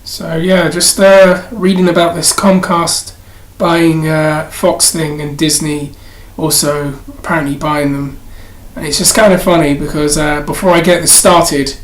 So yeah, just reading about this Comcast buying Fox thing and Disney also apparently buying them. And it's just kind of funny because before I get this started,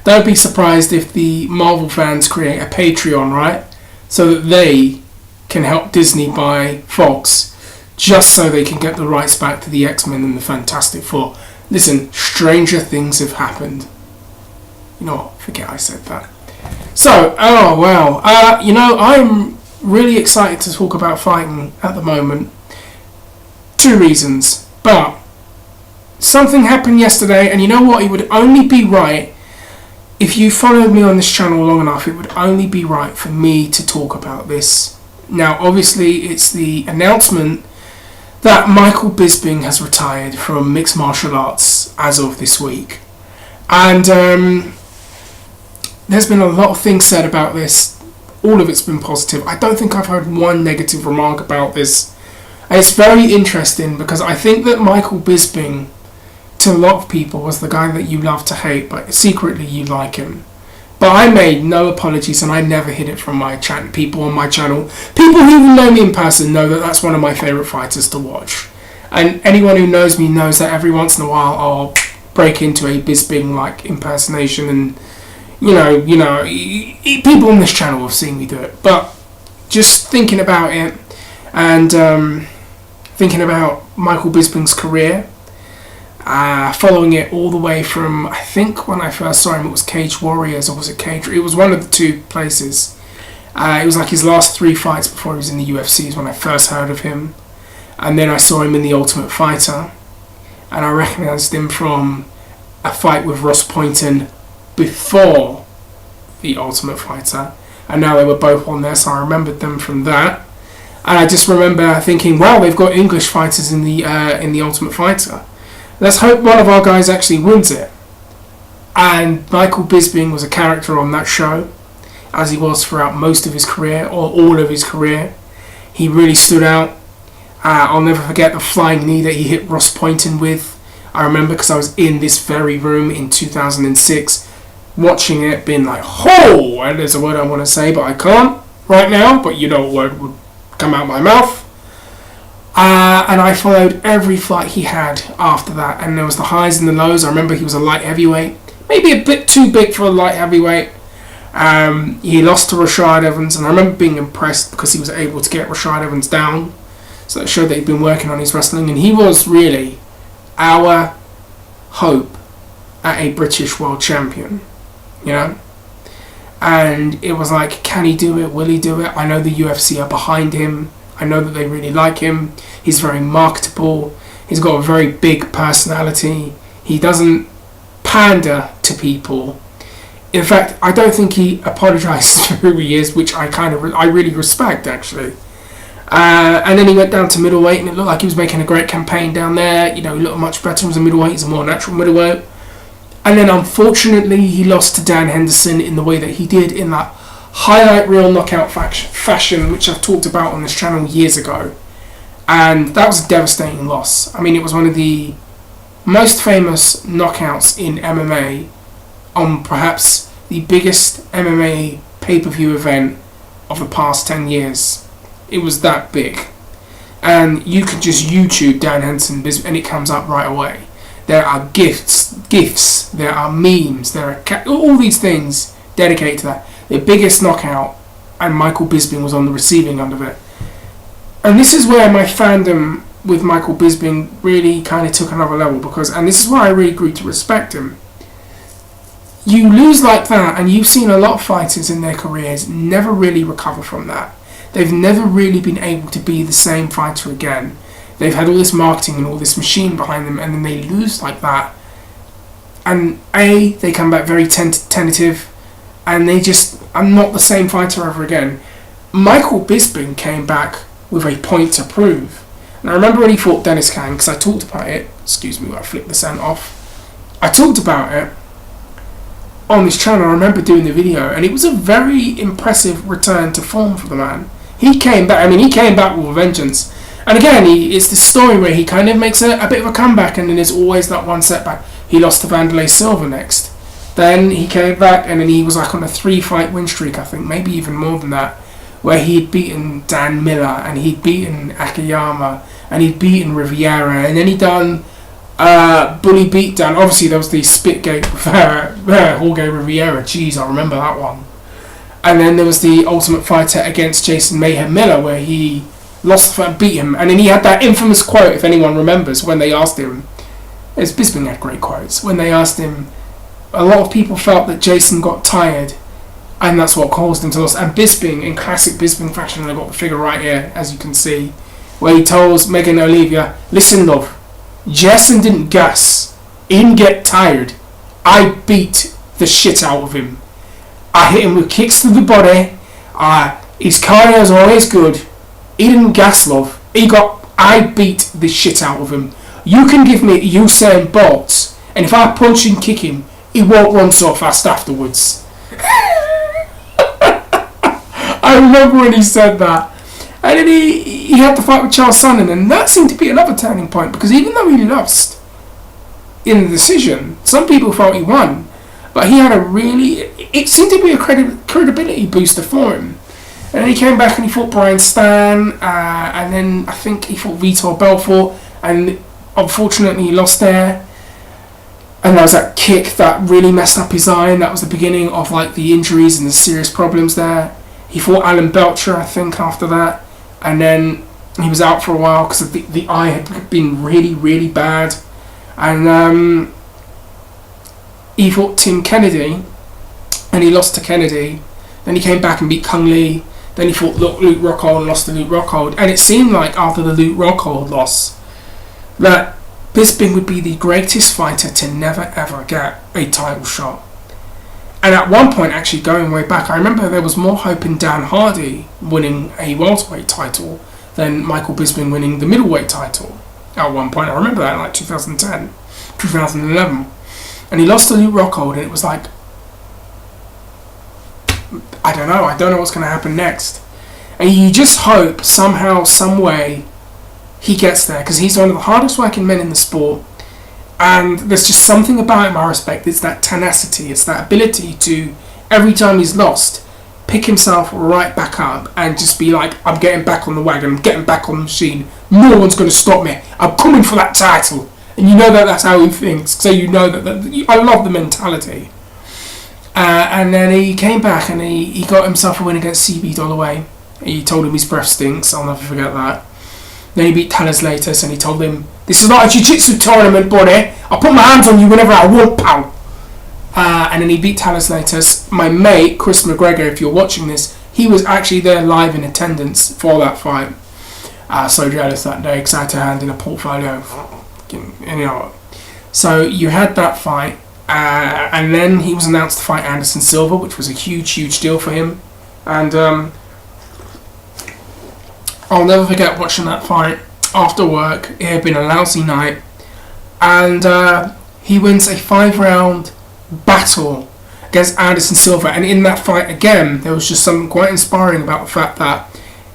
don't be surprised if the Marvel fans create a Patreon, right? So that they can help Disney buy Fox just so they can get the rights back to the X-Men and the Fantastic Four. Listen, stranger things have happened. You know what? Forget I said that. So, oh wow. I'm really excited to talk about fighting at the moment. Two reasons. But something happened yesterday, and you know what? It would only be right if you followed me on this channel long enough. It would only be right for me to talk about this. Now, obviously, it's the announcement that Michael Bisping has retired from mixed martial arts as of this week. And there's been a lot of things said about this. All of it's been positive. I don't think I've heard one negative remark about this. And it's very interesting because I think that Michael Bisping, to a lot of people, was the guy that you love to hate, but secretly you like him. But I made no apologies, and I never hid it from my people on my channel. People who even know me in person know that that's one of my favourite fighters to watch. And anyone who knows me knows that every once in a while I'll break into a Bisping-like impersonation, and people on this channel have seen me do it. But just thinking about it, and thinking about Michael Bisping's career, following it all the way from, I think when I first saw him it was Cage Warriors, or was it Cage? It was one of the two places. It was like his last 3 fights before he was in the UFC is when I first heard of him. And then I saw him in The Ultimate Fighter, and I recognised him from a fight with Ross Poynton before The Ultimate Fighter, and now they were both on there, so I remembered them from that. And I just remember thinking, wow, they've got English fighters in the Ultimate Fighter. Let's hope one of our guys actually wins it. And Michael Bisping was a character on that show, as he was throughout most of his career, or all of his career. He really stood out. I'll never forget the flying knee that he hit Ross Poynton with. I remember because I was in this very room in 2006, watching it, being like, "Ho!" And there's a word I want to say, but I can't right now. But you know what word would come out my mouth. And I followed every fight he had after that, and there was the highs and the lows. I remember he was a light heavyweight, maybe a bit too big for a light heavyweight. He lost to Rashad Evans, and I remember being impressed because he was able to get Rashad Evans down. So it showed that he'd been working on his wrestling, and he was really our hope at a British world champion, you know? And it was like, can he do it? Will he do it? I know the UFC are behind him. I know that they really like him. He's very marketable. He's got a very big personality. He doesn't pander to people. In fact, I don't think he apologised for who he is, which I really respect, actually. And then he went down to middleweight, and it looked like he was making a great campaign down there. You know, he looked much better as a middleweight. He's a more natural middleweight. And then, unfortunately, he lost to Dan Henderson in the way that he did, in that highlight reel knockout fashion, which I've talked about on this channel years ago. And that was a devastating loss. I mean, it was one of the most famous knockouts in MMA on perhaps the biggest MMA pay-per-view event of the past 10 years. It was that big. And you could just YouTube Dan Henson and it comes up right away. There are gifs, there are memes, there are all these things dedicated to that. The biggest knockout, and Michael Bisping was on the receiving end of it. And this is where my fandom with Michael Bisping really kind of took another level, and this is why I really grew to respect him. You lose like that, and you've seen a lot of fighters in their careers never really recover from that. They've never really been able to be the same fighter again. They've had all this marketing and all this machine behind them, and then they lose like that. And they come back very tentative, and they just are not the same fighter ever again. Michael Bisping came back with a point to prove. And I remember when he fought Dennis Kang, because I talked about it. Excuse me while I flick the sound off. I talked about it on this channel. I remember doing the video, and it was a very impressive return to form for the man. He came back. I mean, he came back with a vengeance. And again, it's this story where he kind of makes a bit of a comeback, and then there's always that one setback. He lost to Vanderlei Silva next. Then he came back, and then he was like on a 3-fight win streak, I think, maybe even more than that, where he'd beaten Dan Miller, and he'd beaten Akiyama, and he'd beaten Riviera, and then he'd done Bully Beatdown. Obviously, there was the Spitgate with Jorge Riviera. Jeez, I remember that one. And then there was the Ultimate Fighter against Jason Mayhem Miller, where he lost the fight and beat him. And then he had that infamous quote, if anyone remembers, when they asked him, as Bisping had great quotes, when they asked him, a lot of people felt that Jason got tired, and that's what caused him to lose. And Bisping, in classic Bisping fashion, and I've got the figure right here, as you can see, where he tells Megan Olivia, listen, love, Jason didn't gas. He didn't get tired. I beat the shit out of him. I hit him with kicks to the body. His cardio is always good. He didn't gas, love. I beat the shit out of him. You can give me Usain Bolt, and if I punch and kick him, he won't run so fast afterwards. I remember when he said that. And then he had to fight with Charles Sonnen, and that seemed to be another turning point, because even though he lost in the decision, some people thought he won, but he had it seemed to be a credibility booster for him. And then he came back and he fought Brian Stan, and then I think he fought Vitor Belfort, and unfortunately he lost there. And there was that kick that really messed up his eye, and that was the beginning of like the injuries and the serious problems there. He fought Alan Belcher, I think, after that, and then he was out for a while because the eye had been really, really bad. And he fought Tim Kennedy, and he lost to Kennedy. Then he came back and beat Kung Lee. Then he fought Luke Rockhold and lost to Luke Rockhold. And it seemed like after the Luke Rockhold loss that Bisping would be the greatest fighter to never ever get a title shot. And at one point, actually going way back, I remember there was more hope in Dan Hardy winning a welterweight title than Michael Bisping winning the middleweight title. At one point, I remember that in like 2010, 2011. And he lost to Luke Rockhold, and it was like, I don't know what's going to happen next. And you just hope somehow, some way, he gets there, because he's one of the hardest working men in the sport, and there's just something about him I respect. It's that tenacity, it's that ability to, every time he's lost, pick himself right back up and just be like, I'm getting back on the wagon, I'm getting back on the machine, no one's going to stop me, I'm coming for that title. And you know that's how he thinks, so you know that I love the mentality. And then he came back and he got himself a win against CB Dollaway. He told him his breath stinks, I'll never forget that. Then he beat Talas Latus, and he told him, this is not a jiu-jitsu tournament, buddy. I'll put my hands on you whenever I want, pal. And then he beat Talas Latus. My mate, Chris McGregor, if you're watching this, he was actually there live in attendance for that fight. So jealous that day, because I had to hand in a portfolio. So you had that fight, and then he was announced to fight Anderson Silva, which was a huge, huge deal for him. And I'll never forget watching that fight after work. It had been a lousy night, and he wins a 5-round battle against Anderson Silva. And in that fight again, there was just something quite inspiring about the fact that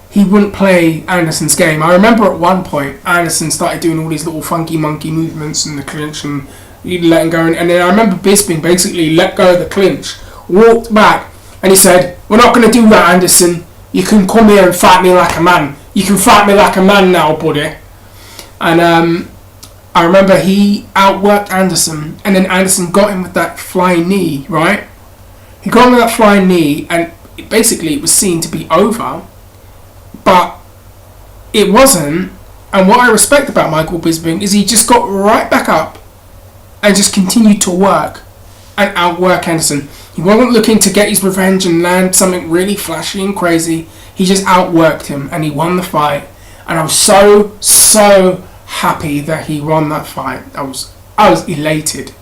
he wouldn't play Anderson's game. I remember at one point Anderson started doing all these little funky monkey movements in the clinch, and he'd let him go, and then I remember Bisping basically let go of the clinch, walked back, and he said, we're not going to do that, Anderson. You can come here and fight me like a man. You can fight me like a man now, buddy. And I remember he outworked Anderson, and then Anderson got him with that flying knee, right? He got him with that flying knee, and basically it was seen to be over, but it wasn't. And what I respect about Michael Bisping is he just got right back up and just continued to work and outwork Anderson. He wasn't looking to get his revenge and land something really flashy and crazy. He just outworked him, and he won the fight. And I was so happy that he won that fight. I was elated.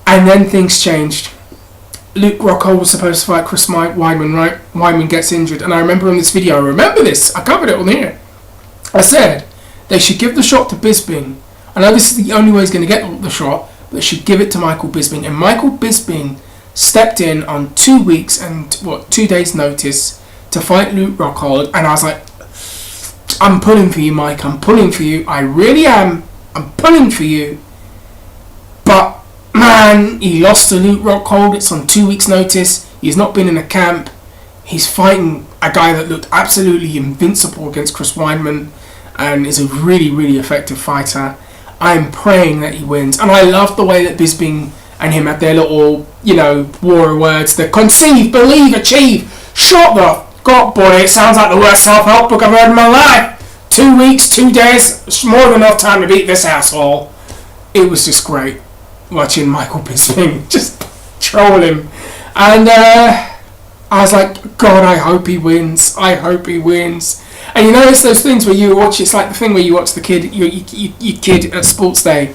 And then things changed. Luke Rockhold was supposed to fight Chris Weidman, right? Weidman gets injured, and I remember in this video, I covered it on here. I said they should give the shot to Bisping. I know this is the only way he's going to get the shot, but they should give it to Michael Bisping. And Michael Bisping stepped in on 2 weeks and 2 days notice to fight Luke Rockhold, and I was like, I'm pulling for you, Mike, I'm pulling for you, I really am, I'm pulling for you, but man, And he lost to Luke Rockhold. It's on 2 weeks' notice. He's not been in a camp. He's fighting a guy that looked absolutely invincible against Chris Weidman and is a really, really effective fighter. I'm praying that he wins. And I love the way that Bisping and him had their little, war of words. The conceive, believe, achieve. Shut the God, boy, it sounds like the worst self-help book I've heard in my life. 2 weeks, 2 days, it's more than enough time to beat this asshole. It was just great watching Michael Bisping just troll him. And I was like, God, I hope he wins. I hope he wins. And it's those things where you watch, it's like the thing where you watch the kid, your kid at sports day,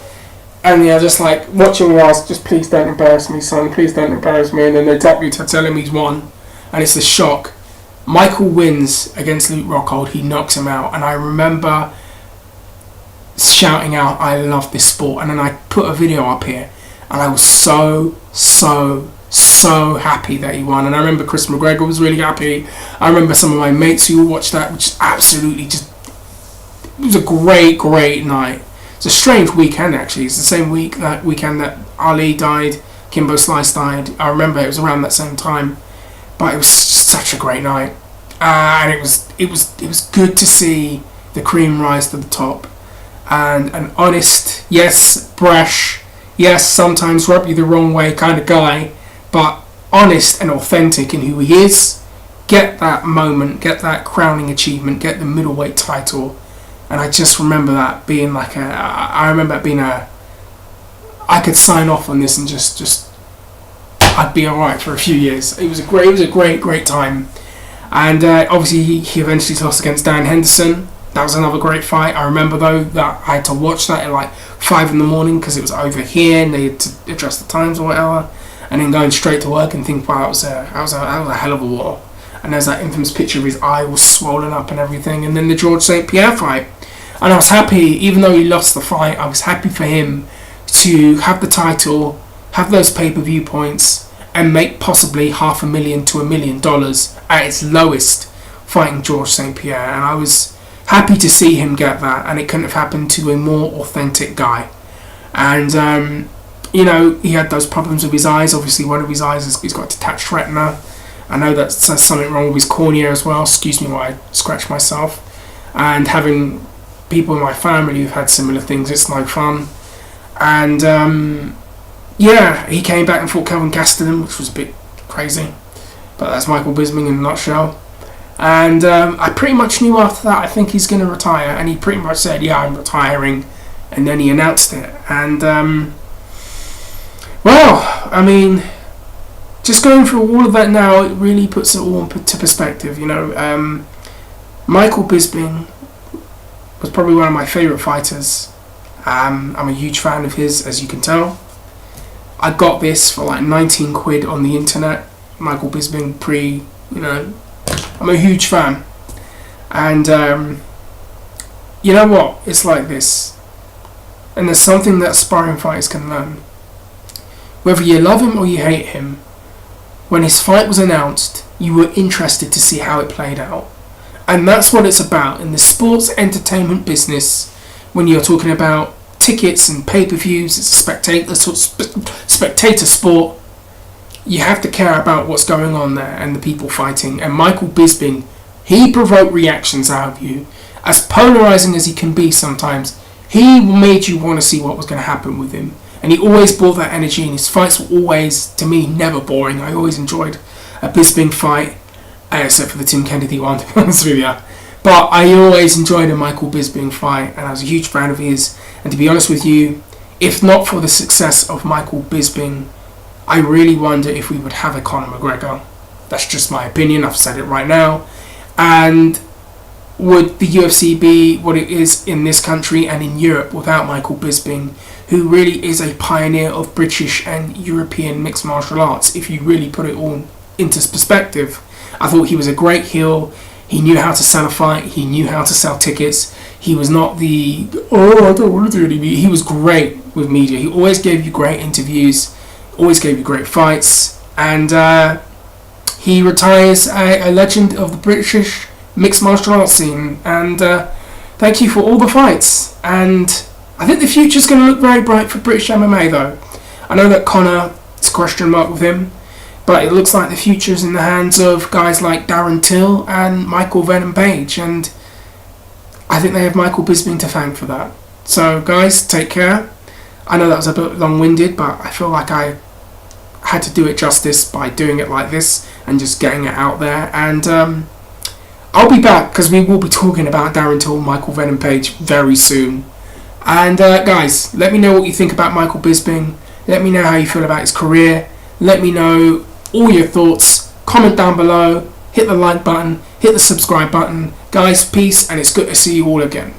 and you're just like watching him ask, just please don't embarrass me, son, please don't embarrass me, and then they tap you to tell him he's won, and it's the shock. Michael wins against Luke Rockhold. He knocks him out, and I remember shouting out, I love this sport. And then I put a video up here, and I was so happy that he won. And I remember Chris McGregor was really happy. I remember some of my mates who watched that, which absolutely it was a great night. It's a strange weekend, actually. It's the same weekend that Ali died, Kimbo Slice died. I remember it was around that same time. But it was such a great night, and it was good to see the cream rise to the top, and an honest, yes, brash, yes, sometimes rub you the wrong way kind of guy, but honest and authentic in who he is. Get that moment, get that crowning achievement, get the middleweight title, and I just remember that being like I could sign off on this and just. I'd be alright for a few years. It was a great time. And obviously he eventually lost against Dan Henderson. That was another great fight. I remember though that I had to watch that at like 5 in the morning because it was over here and they had to adjust the times or whatever. And then going straight to work and think, wow, that was a hell of a war. And there's that infamous picture of his eye all swollen up and everything. And then the George St. Pierre fight. And I was happy, even though he lost the fight, I was happy for him to have the title, have those pay-per-view points, and make possibly $500,000 to $1 million at its lowest fighting George St. Pierre. And I was happy to see him get that, and it couldn't have happened to a more authentic guy. And he had those problems with his eyes. Obviously one of his eyes he's got detached retina. I know that's something wrong with his cornea as well. Excuse me while I scratch myself. And having people in my family who've had similar things, it's no fun. And he came back and fought Kelvin Gastelum, which was a bit crazy, but that's Michael Bisping in a nutshell. And I pretty much knew after that I think he's going to retire, and he pretty much said, yeah, I'm retiring, and then he announced it. And just going through all of that now, it really puts it all into perspective. Michael Bisping was probably one of my favourite fighters. I'm a huge fan of his, as you can tell. I got this for like 19 quid on the internet. Michael Bisping I'm a huge fan. And you know what? It's like this. And there's something that aspiring fighters can learn. Whether you love him or you hate him, when his fight was announced, you were interested to see how it played out. And that's what it's about in the sports entertainment business. When you're talking about tickets and pay-per-views, it's a spectator sport. You have to care about what's going on there and the people fighting. And Michael Bisping, he provoked reactions out of you. As polarizing as he can be sometimes, he made you want to see what was going to happen with him. And he always brought that energy, and his fights were always, to me, never boring. I always enjoyed a Bisping fight, except for the Tim Kennedy one, to be honest with you. But I always enjoyed a Michael Bisping fight, and I was a huge fan of his. And to be honest with you, if not for the success of Michael Bisping, I really wonder if we would have a Conor McGregor. That's just my opinion, I've said it right now. And would the UFC be what it is in this country and in Europe without Michael Bisping, who really is a pioneer of British and European mixed martial arts, if you really put it all into perspective? I thought he was a great heel. He knew how to sell a fight. He knew how to sell tickets. He was not I don't want to do any. He was great with media. He always gave you great interviews, always gave you great fights, and he retires a legend of the British mixed martial arts scene. And thank you for all the fights. And I think the future's going to look very bright for British MMA, though. I know that Conor, it's a question mark with him, but it looks like the future's in the hands of guys like Darren Till and Michael Venom Page, and I think they have Michael Bisping to thank for that. So guys, take care. I know that was a bit long-winded, but I feel like I had to do it justice by doing it like this and just getting it out there. And I'll be back because we will be talking about Darren Till and Michael Venom Page very soon. And guys, let me know what you think about Michael Bisping. Let me know how you feel about his career. Let me know all your thoughts. Comment down below. Hit the like button. Hit the subscribe button. Guys, peace, and it's good to see you all again.